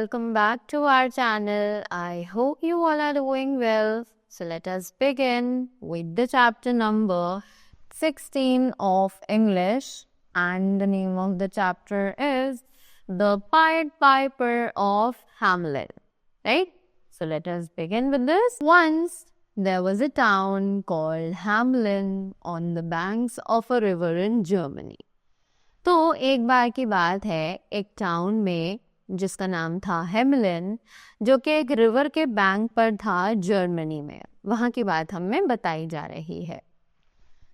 welcome back to our channel. I hope you all are doing well. So let us begin with the chapter number 16 of English, and the name of the chapter is The Pied Piper of Hamelin. Right? So let us begin with this. Once there was a town called Hamelin on the banks of a river in Germany. तो एक बार की बात है, एक town में जिसका नाम था हेमलिन, जो कि एक रिवर के बैंक पर था जर्मनी में. वहाँ की बात हमें बताई जा रही है.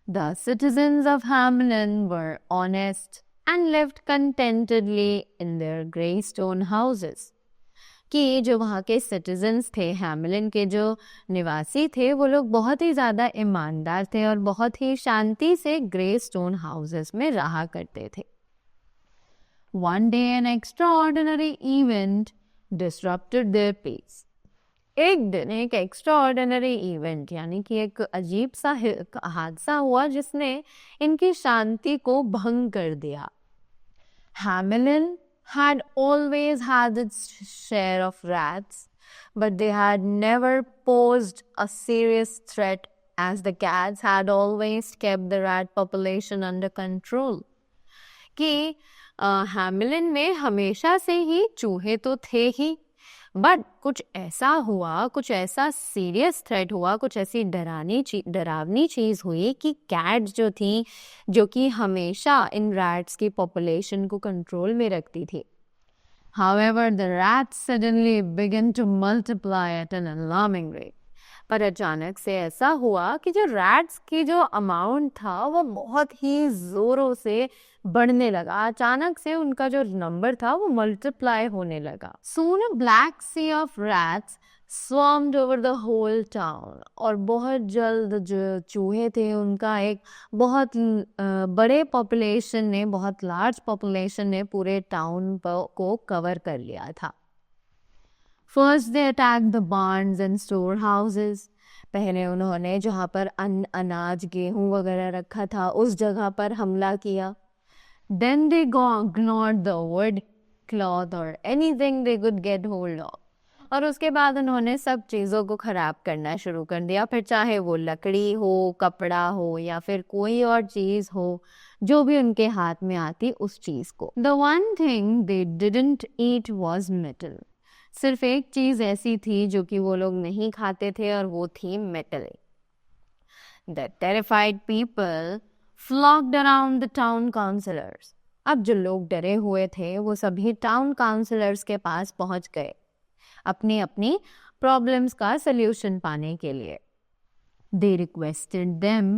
The citizens of Hamelin were honest and lived contentedly in their grey stone houses. कि जो वहाँ के सिटीजन्स थे, हैमलिन के जो निवासी थे, वो लोग बहुत ही ज़्यादा ईमानदार थे और बहुत ही शांति से ग्रे स्टोन हाउसेस में रहा करते थे. One day an extraordinary event disrupted their peace. एक दिन एक एक्स्ट्राऑर्डिनरी इवेंट यानी कि एक अजीब सा हादसा हुआ जिसने इनकी शांति को भंग कर दिया. Hamelin had always had its share of rats, but they had never posed a serious threat as the cats had always kept the rat population under control. कि हैमिलिन में हमेशा से ही चूहे तो थे ही, बट कुछ ऐसा हुआ, कुछ ऐसा सीरियस थ्रेट हुआ, कुछ ऐसी डरावनी चीज़ हुई कि कैट्स जो थी, जो कि हमेशा इन रैट्स की पॉपुलेशन को कंट्रोल में रखती थी. However, the rats suddenly began to multiply at an alarming rate. पर अचानक से ऐसा हुआ कि जो रैट्स की जो अमाउंट था वो बहुत ही ज़ोरों से बढ़ने लगा. अचानक से उनका जो नंबर था वो मल्टीप्लाई होने लगा. Soon a black sea of rats swarmed over the whole town. और बहुत जल्द जो चूहे थे उनका एक बहुत बड़े पॉपुलेशन ने, बहुत लार्ज पॉपुलेशन ने पूरे टाउन को कवर कर लिया था. First they attacked the barns and storehouses. पहले उन्होंने जहाँ पर अनाज गेहूँ वगैरह रखा था उस जगह पर हमला किया. Then they ignored the wood, cloth or anything they could get hold of. और उसके बाद उन्होंने सब चीज़ों को ख़राब करना शुरू कर दिया, फिर चाहे वो लकड़ी हो, कपड़ा हो या फिर कोई और चीज़ हो, जो भी उनके हाथ में आती उस चीज़ को. The one thing they didn't eat was metal. सिर्फ एक चीज़ ऐसी थी जो कि वो लोग नहीं खाते थे और वो थी metal. The terrified people flocked around the town councillors. अब जो लोग डरे हुए थे वो सभी टाउन काउंसलर्स के पास पहुंच गए अपनी अपनी प्रॉब्लम्स का सल्यूशन पाने के लिए. They requested them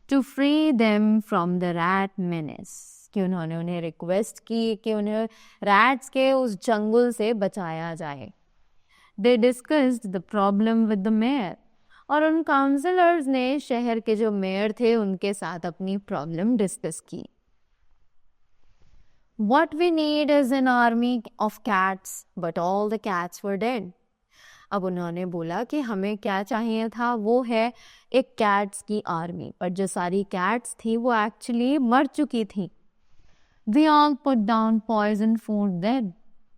to free them from the rat menace. कि उन्होंने उन्हें रिक्वेस्ट की कि उन्हें रैट्स के उस जंगल से बचाया जाए. They discussed the problem with the mayor. और उन काउंसलर्स ने शहर के जो मेयर थे उनके साथ अपनी प्रॉब्लम डिस्कस की. What we need is an army of cats, but all the cats were dead. अब उन्होंने बोला कि हमें क्या चाहिए था, वो है एक कैट्स की आर्मी, पर जो सारी कैट्स थी वो एक्चुअली मर चुकी थी. We all put down poison food then.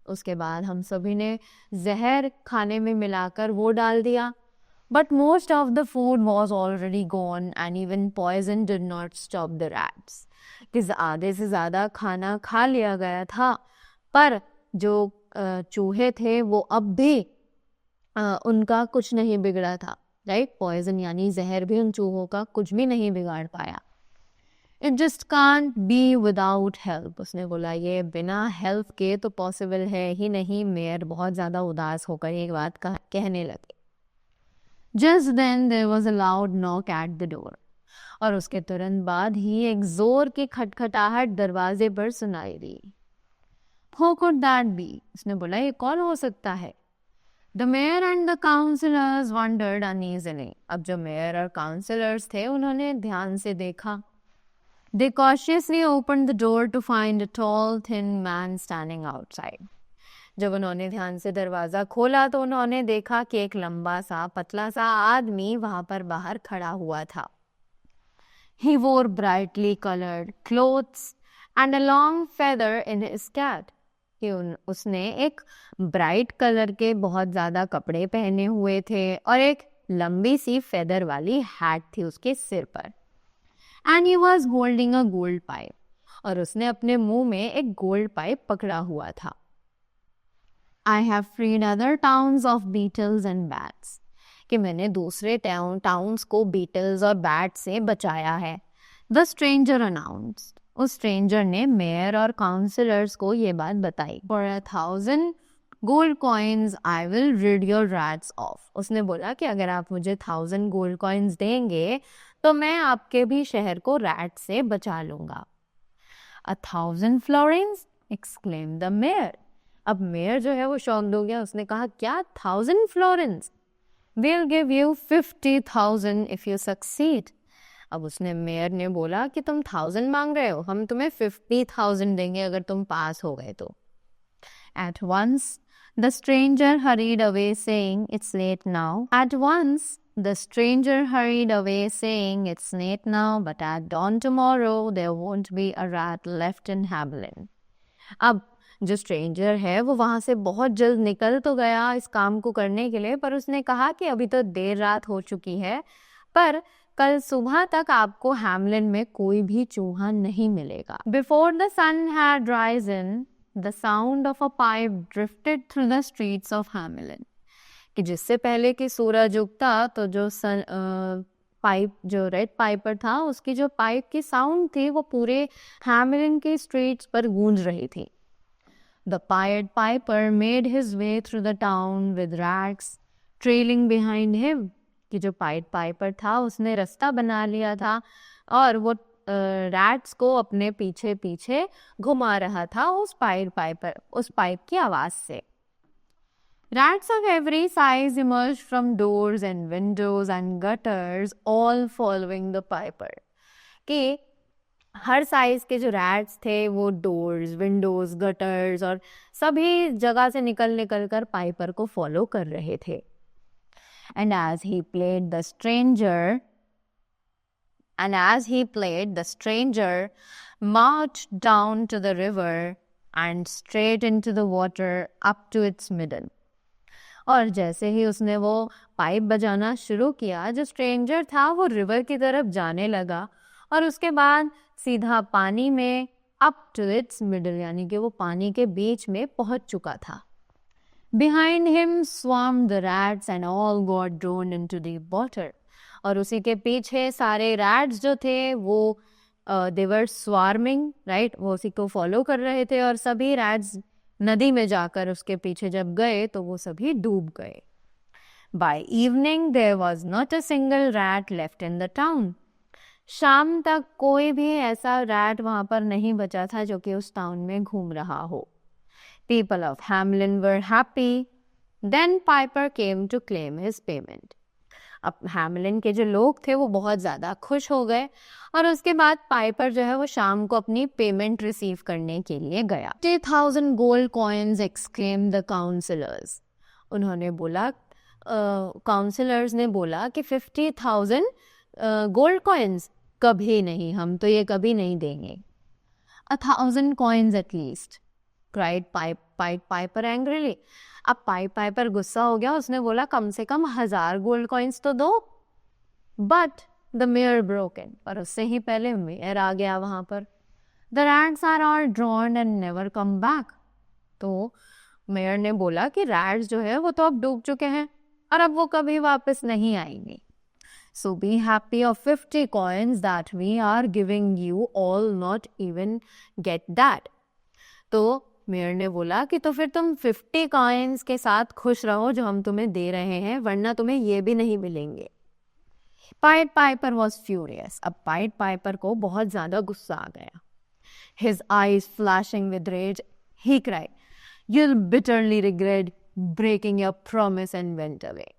उसके बाद हम सभी ने जहर खाने में मिलाकर वो डाल दिया. But most of the food was already gone and even poison did not stop the rats. कि आधे से ज़्यादा खाना खा लिया गया था, पर जो चूहे थे वो अब भी उनका कुछ नहीं बिगड़ा था. राइट, पॉइजन यानी जहर भी उन चूहों का कुछ भी नहीं बिगाड़ पाया. It just can't be without help. उसने बोला ये बिना हेल्प के तो पॉसिबल है ही नहीं. मेयर बहुत ज़्यादा उदास होकर ये बात कहने लगे. Just then there was a loud knock at the door. और उसके तुरंत बाद ही एक जोर की खटखटाहट दरवाजे पर सुनाई दी. Who could that be? उसने बोला ये कौन हो सकता है. The mayor and the councillors wondered uneasily. अब जो मेयर और काउंसलर्स थे उन्होंने ध्यान से देखा. They cautiously opened the door to find a tall, thin man standing outside. जब उन्होंने ध्यान से दरवाज़ा खोला तो उन्होंने देखा कि एक लंबा सा पतला सा आदमी वहाँ पर बाहर खड़ा हुआ था. He wore brightly colored clothes and a long feather in his cap. कि उसने एक ब्राइट कलर के बहुत ज़्यादा कपड़े पहने हुए थे और एक लंबी सी फेदर वाली हैट थी उसके सिर पर। And he was holding a gold pipe, और उसने अपने मुंह में एक गोल्ड पाइप पकड़ा हुआ था। I have freed other towns of beetles and bats, कि मैंने दूसरे टाउन्स को बीटल्स और बैट से बचाया है। द स्ट्रेंजर अनाउंस्ड, उस स्ट्रेंजर ने मेयर और काउंसलर्स को ये बात बताई। For 1,000 gold coins I will rid your rats of, उसने बोला कि अगर आप मुझे 1,000 गोल्ड कॉइन्स देंगे तो मैं आपके भी शहर को रैट से बचा लूंगा। 1,000 फ्लोरिन्स, एक्सक्लेम द मेयर। अब मेयर जो है वो शॉक्ड हो गया, उसने कहा क्या 1,000 fluorines? We'll give you 50,000 if you succeed. अब उसने मेयर ने बोला कि तुम 1,000 मांग रहे हो, हम तुम्हें 50,000 देंगे अगर तुम पास हो गए तो। At once the stranger hurried away saying it's late now. At once the stranger hurried away saying it's late now, but at dawn tomorrow there won't be a rat left in Hamelin. अब जो stranger है वो वहाँ से बहुत जल्द निकल तो गया इस काम को करने के लिए, पर उसने कहा कि अभी तो देर रात हो चुकी है, पर कल सुबह तक आपको हैमलिन में कोई भी चूहा नहीं मिलेगा। Before the sun had risen the sound of a pipe drifted through the streets of Hamelin, कि जिससे पहले कि सूरज उगता तो जो पाइप, जो रेड पाइपर था, उसकी जो पाइप की साउंड थी वो पूरे हैमलिन के स्ट्रीट्स पर गूंज रही थी। The Pied Piper made his way through the town with rats trailing behind him, कि जो पाइड पाइपर था उसने रास्ता बना लिया था और वो रैट्स को अपने पीछे पीछे घुमा रहा था उस पाइप की आवाज से। Rats of every size emerged from doors and windows and gutters, all following the piper. कि हर साइज के जो रैट्स थे वो डोर्स, विंडोज, गटर्स और सभी जगह से निकल कर पाइपर को फॉलो कर रहे थे। And as he played, the stranger marched down to the river and straight into the water up to its middle. और जैसे ही उसने वो पाइप बजाना शुरू किया, जो स्ट्रेंजर था वो रिवर की तरफ जाने लगा और उसके बाद सीधा पानी में अप टू इट्स मिडल, यानी कि वो पानी के बीच में पहुंच चुका था। Behind him swarmed the rats and all got drawn into the water. और उसी के पीछे सारे रैट्स जो थे वो they were swarming, right? वो उसी को फॉलो कर रहे थे और सभी रैट्स नदी में जाकर उसके पीछे जब गए तो वो सभी डूब गए। By evening there was not a single rat left in the town. शाम तक कोई भी ऐसा रैट वहां पर नहीं बचा था जो कि उस टाउन में घूम रहा हो। People of Hamelin were happy. Then Piper came to claim his payment. अब हैमलिन के जो लोग थे वो बहुत ज़्यादा खुश हो गए और उसके बाद पाइपर जो है वो शाम को अपनी पेमेंट रिसीव करने के लिए गया। 50,000 gold coins, exclaim the councillors. उन्होंने बोला, काउंसलर्स ने बोला कि 50,000 गोल्ड कॉइन्स कभी नहीं, हम तो ये कभी नहीं देंगे। 1,000 coins at least, cried Piper angrily. अब पाइपर गुस्सा हो गया, उसने बोला कम से कम 1,000 गोल्ड कॉइन्स तो दो। But the mayor broke in, पर उससे ही पहले मेयर आ गया वहां पर। The rats are all drowned and never come back. तो मेयर ने बोला कि रैट्स जो है वो तो अब डूब चुके हैं और अब वो कभी वापस नहीं आएंगे। So be happy of 50 coins that we are giving you all, not even get that. तो मेयर ने बोला कि तो फिर तुम 50 कॉइन्स के साथ खुश रहो जो हम तुम्हें दे रहे हैं, वरना तुम्हें ये भी नहीं मिलेंगे। Pied Piper was furious. अब पाइड पाइपर को बहुत ज्यादा गुस्सा आ गया। His eyes flashing with rage, he cried, "You'll bitterly regret breaking your promise," and went away.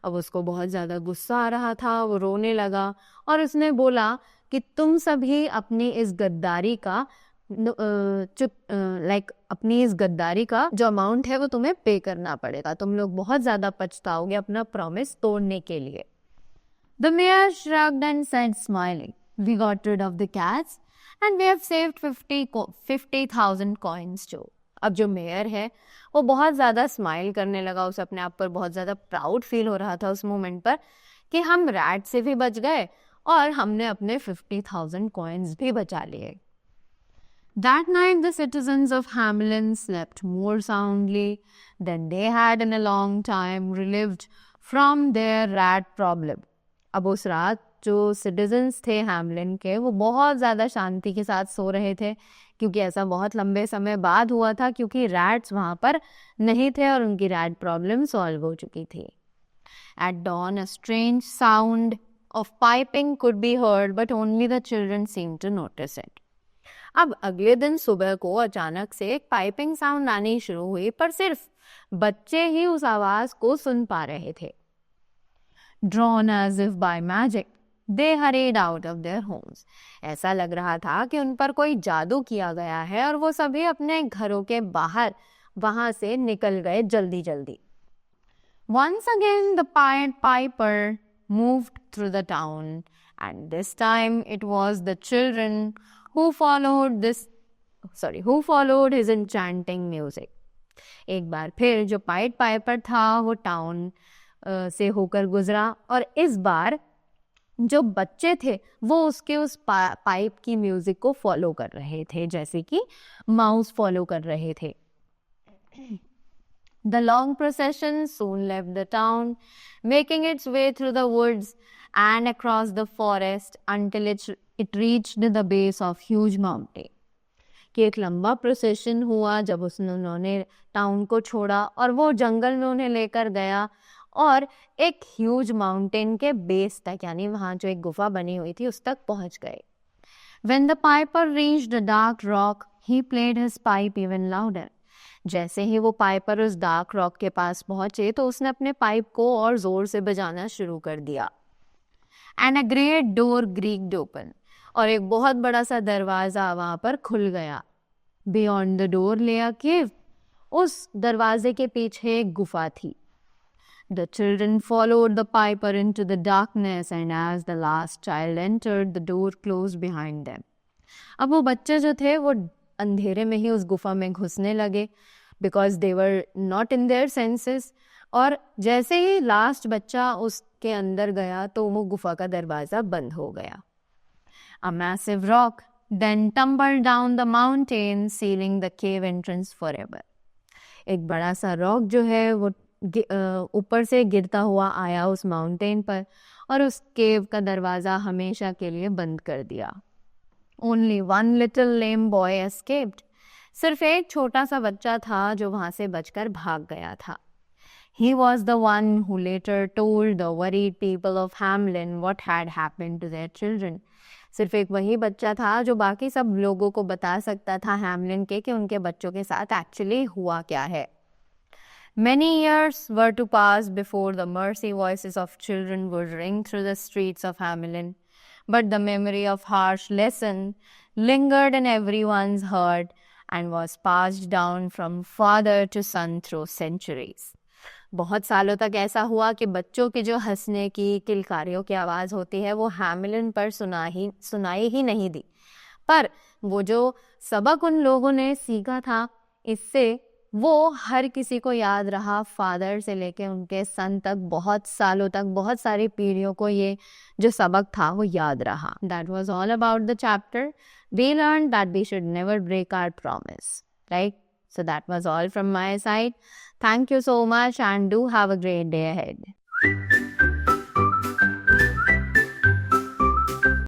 अब उसको बहुत ज़्यादा गुस्सा आ रहा था, वो रोने लगा और उसने बोला कि तुम सभी अपनी इस गद्दारी का अपनी इस गद्दारी का जो अमाउंट है वो तुम्हें पे करना पड़ेगा, तुम लोग बहुत ज़्यादा पछताओगे अपना प्रॉमिस तोड़ने के लिए। The mayor shrugged and said, smiling, "We got rid of the cats and we have saved 50,000 coins too." अब जो मेयर है वो बहुत ज़्यादा स्माइल करने लगा, उसे अपने आप पर बहुत ज़्यादा प्राउड फील हो रहा था उस मोमेंट पर कि हम रैट से भी बच गए और हमने अपने 50,000 कॉइन्स भी बचा लिए। That night the citizens of Hamelin slept more soundly than they had in a long time, relieved from their rat problem. अब उस रात जो सिटीजन्स थे हैमलिन के वो बहुत ज़्यादा शांति के साथ सो रहे थे, क्योंकि ऐसा बहुत लंबे समय बाद हुआ था, क्योंकि रैट्स वहाँ पर नहीं थे और उनकी रैट प्रॉब्लम सॉल्व हो चुकी थी। At dawn a strange sound of piping could be heard, but only the children seemed to notice it. अब अगले दिन सुबह को अचानक से एक पाइपिंग साउंड आनी शुरू हुई, पर सिर्फ बच्चे ही उस आवाज को सुन पा रहे थे। Drawn as if by magic, they hurried out of their homes. ऐसा लग रहा था कि उन पर कोई जादू किया गया है और वो सभी अपने घरों के बाहर वहां से निकल गए जल्दी जल्दी। Once again the Pied Piper moved through the town, and this time it was the children who followed his enchanting music. एक बार फिर जो पाइड पाइपर था वो टाउन से होकर गुजरा, और इस बार जो बच्चे थे वो उसके उस पाइप की म्यूजिक को फॉलो कर रहे थे, जैसे कि माउस फॉलो कर रहे थे। The long procession soon left the town, making its way through the woods and across the forest until it reached the base of huge mountain. कि एक लंबा प्रोसेशन हुआ जब उन्होंने टाउन को छोड़ा और वो जंगल में उन्हें लेकर गया और एक ह्यूज माउंटेन के बेस तक, यानी वहाँ जो एक गुफा बनी हुई थी उस तक पहुँच गए। When the piper reached a dark rock, he played his pipe even louder. जैसे ही वो पाइपर उस डार्क रॉक के पास पहुंचे तो उसने अपने पाइप को और जोर से बजाना शुरू कर दिया। And a great door creaked open. और एक बहुत बड़ा सा दरवाजा वहां पर खुल गया। Beyond the door lay a cave. उस दरवाजे के पीछे एक गुफा थी। The children followed the piper into the darkness, and as the last child entered, the door closed behind them. अब वो बच्चे जो थे वो अंधेरे में ही उस गुफा में घुसने लगे, because they were not in their senses. और जैसे ही लास्ट बच्चा उसके अंदर गया तो वो गुफा का दरवाजा बंद हो गया। A massive rock then tumbled down the mountain, sealing the cave entrance forever. एक बड़ा सा रॉक जो है वो ऊपर से गिरता हुआ आया उस माउंटेन पर और उस केव का दरवाजा हमेशा के लिए बंद कर दिया। Only one little lame boy escaped. सिर्फ एक छोटा सा बच्चा था जो वहां से बचकर भाग गया था। He was the one who later told the worried people of Hamelin what had happened to their children. सिर्फ एक वही बच्चा था जो बाकी सब लोगों को बता सकता था हैमलिन के कि उनके बच्चों के साथ एक्चुअली हुआ क्या है। Many years were to pass before the mercy voices of children would ring through the streets of Hamelin. But the memory of harsh lesson lingered in everyone's heart and was passed down from father to son through centuries. बहुत सालों तक ऐसा हुआ कि बच्चों की जो हंसने की किलकारियों की आवाज़ होती है वो हैमिलिन पर सुनाई ही नहीं दी, पर वो जो सबक उन लोगों ने सीखा था इससे वो हर किसी को याद रहा। फादर से लेके उनके सन तक बहुत सालों तक, बहुत सारी पीढ़ियों को ये जो सबक था वो याद रहा। That was all about the chapter. We learned that we should never break our promise, right? So that was all from my side. Thank you so much and do have a great day ahead.